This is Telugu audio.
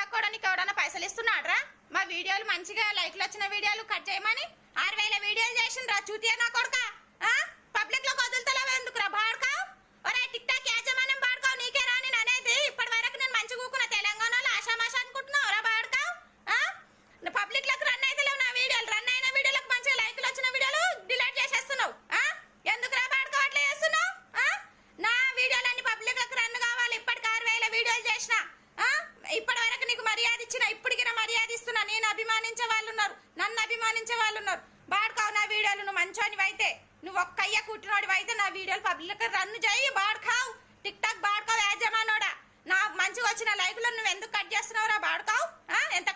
టిక్టాక్ కూడా నీకు ఎవడన్నా పైసలు ఇస్తున్నాడ్రా? మా వీడియోలు మంచిగా లైక్లు వచ్చిన వీడియోలు కట్ చేయమని 6000 వీడియోలు చేసిండ్రా. చూతియా నా కొడుక పబ్లిక్ లో వదులుతలేవు ఎందుకురా బాడుకావు? ఒరే టిక్టాక్ యాజమాన్యం బాడుకావు నీకే రా నేను అనేది. ఇప్పటి వరకు నేను మంచిగా కూకున్న తెలంగాణలో ఆషామాషా అనుకుంటున్నావు రా బాడుకావు. పబ్లిక్ లకు రన్ అయితే లేవు నా వీడియోలు. రన్ అయిన వీడియోలకు మంచిగా లైక్లు వచ్చిన వీడియోలు డిలీట్ చేసేస్తున్నావు. ఎందుకు రా బాడుకావు అట్లా చేస్తున్నావు? నా వీడియోలన్నీ పబ్లిక్ లకు రన్ కావాలి. ఇప్పటికి 6000 వీడియోలు చేసిన. ఇప్పటి వరకు నీకు మర్యాద ఇచ్చిన, ఇప్పటికి మర్యాద ఇస్తున్నా. నేను అభిమానించే వాళ్ళు ఉన్నారు, నన్ను అభిమానించే వాళ్ళు ఉన్నారు. బాడుకావు నా వీడియోలు. నువ్వు మంచోనివి అయితే, నువ్వు ఒక్క అయ్య కుట్టినోడివి అయితే నా వీడియోలు పబ్లిక్ రన్ చేయి. బాడుకావు టిక్టాక్ బాడుకావు యాజమానోడా. నా మంచిగా వచ్చిన లైకులను నువ్వు ఎందుకు కట్ చేస్తున్నావురా బాడుకావు? ఎంత